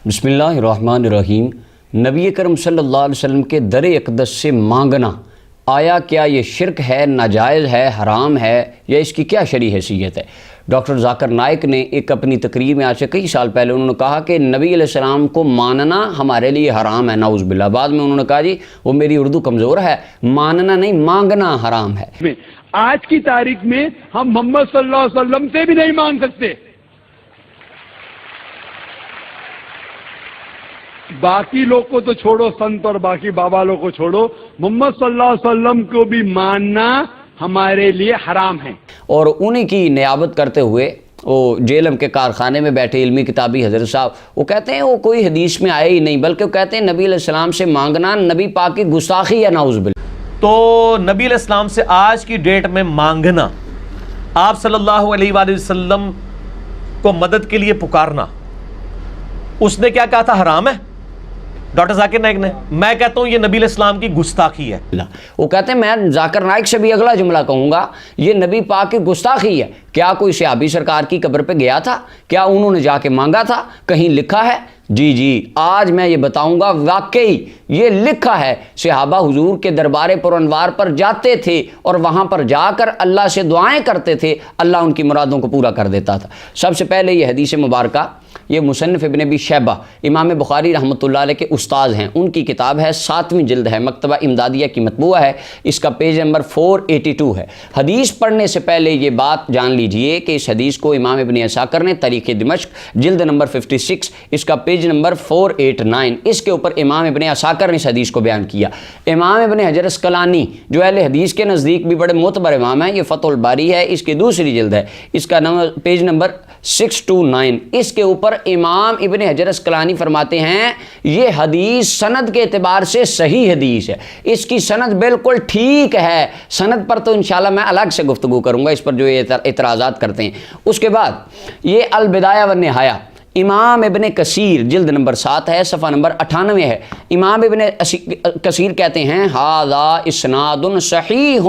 بسم اللہ الرحمن الرحیم۔ نبی کرم صلی اللہ علیہ وسلم کے در اقدس سے مانگنا آیا کیا یہ شرک ہے، ناجائز ہے، حرام ہے، یا اس کی کیا شرعی حیثیت ہے؟ ڈاکٹر ذاکر نائک نے ایک اپنی تقریر میں آج سے کئی سال پہلے انہوں نے کہا کہ نبی علیہ السلام کو ماننا ہمارے لیے حرام ہے، نعوذ باللہ۔ بعد میں انہوں نے کہا جی وہ میری اردو کمزور ہے، ماننا نہیں مانگنا حرام ہے۔ آج کی تاریخ میں ہم محمد صلی اللہ علیہ وسلم سے بھی نہیں مانگ سکتے، باقی لوگ کو تو چھوڑو، سنت اور باقی بابا لوگ کو چھوڑو، محمد صلی اللہ علیہ وسلم کو بھی ماننا ہمارے لیے حرام ہے۔ اور انہی کی نیابت کرتے ہوئے وہ جیلم کے کارخانے میں بیٹھے علمی کتابی حضرت صاحب وہ کہتے ہیں وہ کوئی حدیث میں آئے ہی نہیں، بلکہ وہ کہتے ہیں نبی علیہ السلام سے مانگنا نبی پاک کی گستاخی ہے، نعوذ باللہ۔ تو نبی علیہ السلام سے آج کی ڈیٹ میں مانگنا، آپ صلی اللہ علیہ وآلہ وسلم کو مدد کے لیے پکارنا، اس نے کیا کہا تھا؟ حرام ہے ڈاکٹر ذاکر نائک نے۔ میں کہتا ہوں یہ نبی علیہ السلام کی گستاخی ہے۔ وہ کہتے ہیں میں ذاکر نائک سے بھی اگلا جملہ کہوں گا، یہ نبی پاک کی گستاخی ہے۔ کیا کوئی صحابی سرکار کی قبر پہ گیا تھا؟ کیا انہوں نے جا کے مانگا تھا؟ کہیں لکھا ہے؟ جی آج میں یہ بتاؤں گا، واقعی یہ لکھا ہے۔ صحابہ حضور کے دربار پر انوار پر جاتے تھے اور وہاں پر جا کر اللہ سے دعائیں کرتے تھے، اللہ ان کی مرادوں کو پورا کر دیتا تھا۔ سب سے پہلے یہ حدیث مبارکہ یہ مصنف ابن ابی شیبہ امام بخاری رحمۃ اللہ علیہ کے استاذ ہیں، ان کی کتاب ہے، 7ویں جلد ہے، مکتبہ امدادیہ کی مطبوعہ ہے، اس کا پیج نمبر 482 ہے۔ حدیث پڑھنے سے پہلے یہ بات جان لیجئے کہ اس حدیث کو امام ابن عساکر نے تاریخ دمشق جلد نمبر 56 اس کا پیج نمبر 489 اس کے اوپر امام ابن عساکر نے اس حدیث کو بیان کیا۔ امام ابن حجر اسقلانی جو اہل حدیث کے نزدیک بھی بڑے معتبر امام ہیں، یہ فتح الباری ہے، اس کی دوسری جلد ہے، اس کا پیج نمبر 629 اس کے اوپر امام ابن حجر اسقلانی فرماتے ہیں یہ حدیث سند کے اعتبار سے صحیح حدیث ہے، اس کی سند بالکل ٹھیک ہے۔ سند پر تو انشاءاللہ میں الگ سے گفتگو کروں گا، اس پر جو اعتراضات کرتے ہیں۔ اس کے بعد یہ البدایہ والنہایہ امام ابن کثیر جلد نمبر 7 ہے، صفحہ نمبر 98 ہے۔ امام ابن کثیر کہتے ہیں ھذا اسناد صحیح،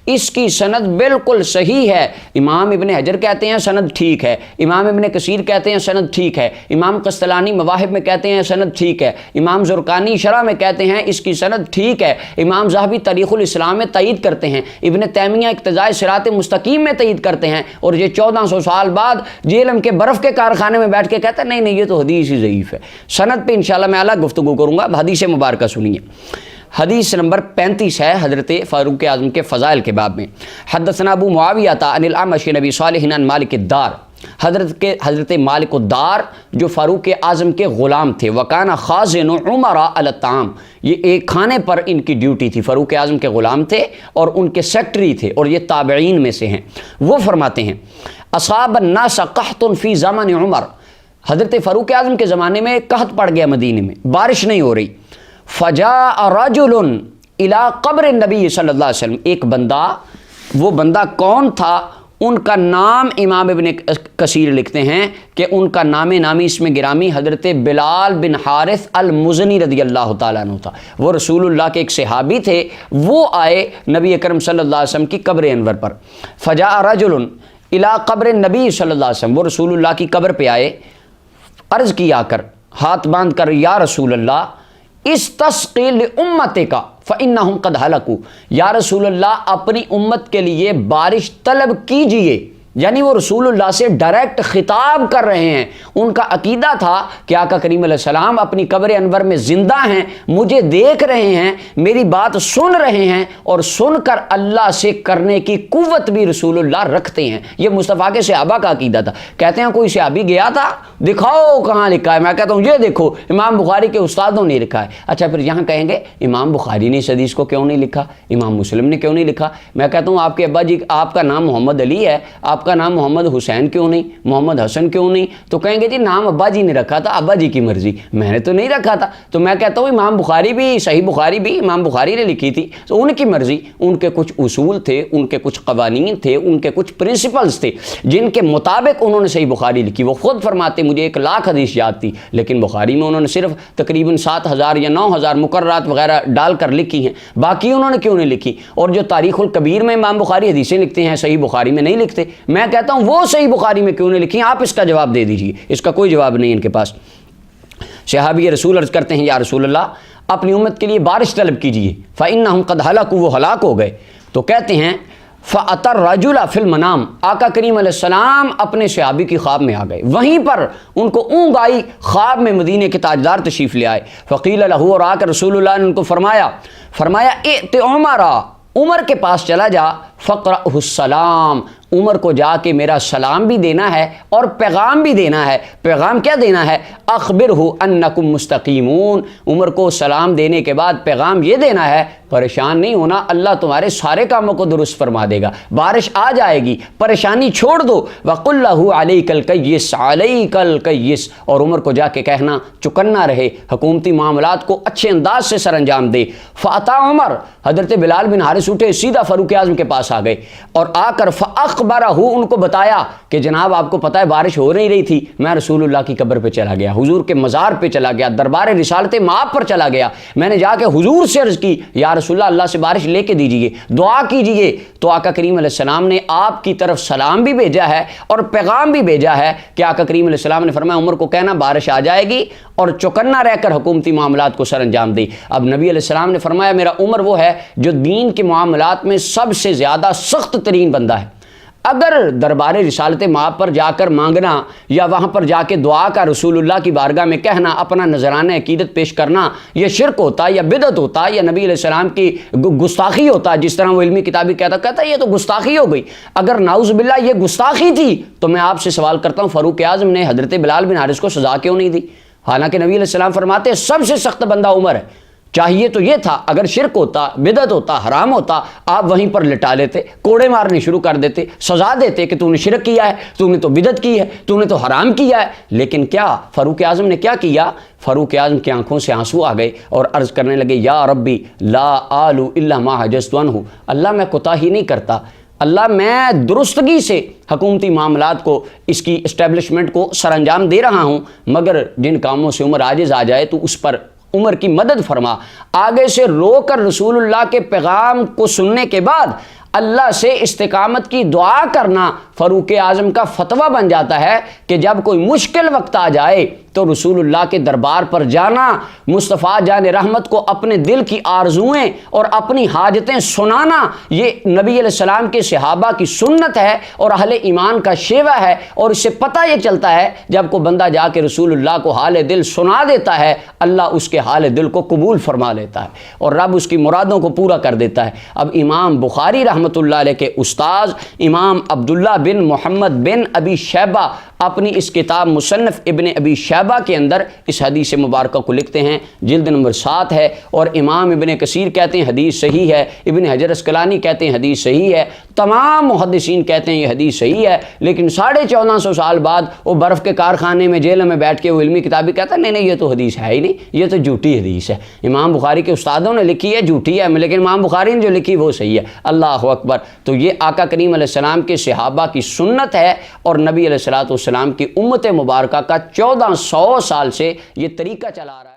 اس کی سند بالکل صحیح ہے۔ امام ابن حجر کہتے ہیں سند ٹھیک ہے، امام ابن کثیر کہتے ہیں سند ٹھیک ہے، امام قسطلانی مواہب میں کہتے ہیں سند ٹھیک ہے، امام زرقانی شرح میں کہتے ہیں اس کی سند ٹھیک ہے، امام ذہبی تاریخ الاسلام میں تائید کرتے ہیں، ابن تیمیہ اقتضاء صراط مستقیم میں تائید کرتے ہیں، اور یہ 1400 سال بعد جیلم کے برف کے کارخانے میں بیٹھ کے کہتا ہے نہیں یہ تو حدیث ہی ضعیف ہے۔ سند پہ انشاءاللہ میں الگ گفتگو کروں گا۔ حدیث مبارکہ سنیے، حدیث نمبر 35 ہے، حضرت فاروق اعظم کے فضائل کے باب میں۔ حدثنا ابو معاویہ عن الاعمش عن ابی صالح عن مالک الدار، حضرت مالک الدار جو فاروق اعظم کے غلام تھے، وکانا خازن عمر علی الطعام، یہ ایک کھانے پر ان کی ڈیوٹی تھی، فاروق اعظم کے غلام تھے اور ان کے سیکٹری تھے، اور یہ تابعین میں سے ہیں۔ وہ فرماتے ہیں اصاب الناس قحط فی زمن عمر، حضرت فاروق اعظم کے زمانے میں قحط پڑ گیا، مدینے میں بارش نہیں ہو رہی۔ فجاء رجل الی قبر النبی صلی اللہ علیہ وسلم، ایک بندہ، وہ بندہ کون تھا؟ ان کا نام امام ابن کثیر لکھتے ہیں کہ ان کا نام نامی اس میں گرامی حضرت بلال بن حارث المزنی رضی اللہ تعالیٰ عنہ تھا۔ وہ رسول اللہ کے ایک صحابی تھے، وہ آئے نبی اکرم صلی اللہ علیہ وسلم کی قبر انور پر۔ فجاء رجل الی قبر النبی صلی اللہ علیہ وسلم، وہ رسول اللہ کی قبر پہ آئے، عرض کیا کر، ہاتھ باندھ کر، یا رسول اللہ استسقی لامتک فانہم قد ہلکوا، یا رسول اللہ اپنی امت کے لیے بارش طلب کیجئے۔ یعنی وہ رسول اللہ سے ڈائریکٹ خطاب کر رہے ہیں۔ ان کا عقیدہ تھا کہ آقا کریم علیہ السلام اپنی قبر انور میں زندہ ہیں، مجھے دیکھ رہے ہیں، میری بات سن رہے ہیں، اور سن کر اللہ سے کرنے کی قوت بھی رسول اللہ رکھتے ہیں۔ یہ مصطفیٰ کے صحابہ کا عقیدہ تھا۔ کہتے ہیں کوئی صحابی گیا تھا، دکھاؤ کہاں لکھا ہے؟ میں کہتا ہوں یہ دیکھو امام بخاری کے استادوں نے لکھا ہے۔ اچھا پھر یہاں کہیں گے امام بخاری نے اس حدیث کو کیوں نہیں لکھا، امام مسلم نے کیوں نہیں لکھا؟ میں کہتا ہوں آپ کے ابا جی، آپ کا نام محمد علی ہے، آپ کا نام محمد حسین کیوں نہیں، محمد حسن کیوں نہیں؟ تو کہیں گے جی نام ابا جی نے رکھا تھا، ابا جی کی مرضی، میں نے تو نہیں رکھا تھا۔ تو میں کہتا ہوں امام بخاری بھی، صحیح بخاری بھی امام بخاری نے لکھی تھی، تو ان کی مرضی، ان کے کچھ اصول تھے، ان کے کچھ قوانین تھے، ان کے کچھ پرنسپلز تھے جن کے مطابق انہوں نے صحیح بخاری لکھی۔ وہ خود فرماتے مجھے 1,00,000 حدیث یاد تھی، لیکن بخاری میں انہوں نے صرف تقریباً 7,000 یا 9,000 مقررات وغیرہ ڈال کر لکھی ہیں، باقی انہوں نے کیوں نہیں لکھی؟ اور جو تاریخ الکبیر میں امام بخاری حدیثیں لکھتے ہیں، صحیح بخاری میں نہیں لکھتے۔ میں کہتا ہوں وہ صحیح بخاری میں کیوں نہیں لکھی؟ آپ اس کا جواب دے دیجیے، اس کا کوئی جواب نہیں ان کے پاس۔ صحابی رسول عرض کرتے ہیں یا رسول اللہ اپنی امت کے لیے بارش طلب کیجئے، فإنہم قد ہلکوا، وہ ہلاک ہو گئے۔ تو کہتے ہیں فَأَتَى الرَّجُلَ فِي الْمَنَامِ، آقا کریم علیہ السلام اپنے صحابی کی خواب میں آ گئے، وہیں پر ان کو اونگ آئی، خواب میں مدینے کے تاجدار تشریف لے آئے۔ فقیل لہ، اور آ کر رسول اللہ نے ان کو فرمایا ائت عمر، عمر کے پاس چلا جا، فقرأہ السلام، عمر کو جا کے میرا سلام بھی دینا ہے اور پیغام بھی دینا ہے۔ پیغام کیا دینا ہے؟ اخبرہ انکم مستقیمون، عمر کو سلام دینے کے بعد پیغام یہ دینا ہے پریشان نہیں ہونا، اللہ تمہارے سارے کاموں کو درست فرما دے گا، بارش آ جائے گی، پریشانی چھوڑ دو۔ وقل لہ علیک الکیس، علیک الکیس، اور عمر کو جا کے کہنا چکنا رہے، حکومتی معاملات کو اچھے انداز سے سر انجام دے۔ فاتا عمر، حضرت بلال بن حارث اٹھے، سیدھا فاروق اعظم کے پاس آ گئے اور آ کر فاخبرہ، ان کو بتایا کہ جناب آپ کو پتہ ہے بارش ہو نہیں رہی تھی، میں رسول اللہ کی قبر پہ چلا گیا، حضور کے مزار پہ چلا گیا، دربار رسالت مآب پر چلا گیا، میں نے جا کے حضور سے عرض کی یا رسول اللہ اللہ سے بارش لے کے دیجئے، دعا کیجئے۔ تو آقا کریم علیہ السلام نے آپ کی طرف سلام بھی بھیجا ہے اور پیغام بھی بھیجا ہے کہ آقا کریم علیہ السلام نے فرمایا عمر کو کہنا بارش آ جائے گی اور چوکنا رہ کر حکومتی معاملات کو سر انجام دے۔ اب نبی علیہ السلام نے فرمایا میرا عمر وہ ہے جو دین کے معاملات میں سب سے زیادہ سخت ترین بندہ ہے، اگر دربار رسالت مآب پر جا کر مانگنا یا وہاں پر جا کے دعا کا رسول اللہ کی بارگاہ میں کہنا، اپنا نذرانہ عقیدت پیش کرنا، یہ شرک ہوتا یا بدعت ہوتا یا نبی علیہ السلام کی گستاخی ہوتا، جس طرح وہ علمی کتابی کہتا یہ تو گستاخی ہو گئی۔ اگر نعوذ باللہ یہ گستاخی تھی تو میں آپ سے سوال کرتا ہوں فاروق اعظم نے حضرت بلال بن حارث کو سزا کیوں نہیں دی؟ حالانکہ نبی علیہ السلام فرماتے ہیں سب سے سخت بندہ عمر ہے۔ چاہیے تو یہ تھا اگر شرک ہوتا، بدعت ہوتا، حرام ہوتا، آپ وہیں پر لٹا لیتے، کوڑے مارنے شروع کر دیتے، سزا دیتے کہ تو نے شرک کیا ہے، تو نے تو بدعت کی ہے، تو نے تو حرام کیا ہے۔ لیکن کیا فاروق اعظم نے کیا کیا؟ فاروق اعظم کی آنکھوں سے آنسو آ گئے اور عرض کرنے لگے یا ربی لا آلو الا ما حجزت عنہ، اللہ میں کوتاہی نہیں کرتا، اللہ میں درستگی سے حکومتی معاملات کو، اس کی اسٹیبلشمنٹ کو سر انجام دے رہا ہوں، مگر جن کاموں سے عمر عاجز آ جائے تو اس پر عمر کی مدد فرما۔ آگے سے رو کر رسول اللہ کے پیغام کو سننے کے بعد اللہ سے استقامت کی دعا کرنا فاروق اعظم کا فتویٰ بن جاتا ہے کہ جب کوئی مشکل وقت آ جائے تو رسول اللہ کے دربار پر جانا، مصطفیٰ جان رحمت کو اپنے دل کی آرزوئیں اور اپنی حاجتیں سنانا، یہ نبی علیہ السلام کے صحابہ کی سنت ہے اور اہل ایمان کا شیوہ ہے۔ اور اس سے پتہ یہ چلتا ہے جب کوئی بندہ جا کے رسول اللہ کو حال دل سنا دیتا ہے، اللہ اس کے حال دل کو قبول فرما لیتا ہے اور رب اس کی مرادوں کو پورا کر دیتا ہے۔ اب امام بخاری رحمۃ اللہ علیہ کے استاذ امام عبداللہ بن محمد بن ابی شیبہ اپنی اس کتاب مصنف ابن ابی شیبہ کے اندر اس حدیث مبارکہ کو لکھتے ہیں، جلد نمبر 7 ہے، اور امام ابن کثیر کہتے ہیں حدیث صحیح ہے، ابن حجر اسقلانی کہتے ہیں حدیث صحیح ہے، تمام محدثین کہتے ہیں یہ حدیث صحیح ہے۔ لیکن 1450 سال بعد وہ برف کے کارخانے میں جیل میں بیٹھ کے وہ علمی کتابی کہتا ہے نہیں نہیں یہ تو حدیث ہے ہی نہیں، یہ تو جھوٹی حدیث ہے، امام بخاری کے استادوں نے لکھی ہے جھوٹی ہے، لیکن امام بخاری نے جو لکھی وہ صحیح ہے۔ اللہ اکبر۔ تو یہ آقا کریم علیہ السلام کے صحابہ کی سنت ہے اور نبی علیہ السلام کی امت مبارکہ کا 1400 سال سے یہ طریقہ چلا رہا ہے۔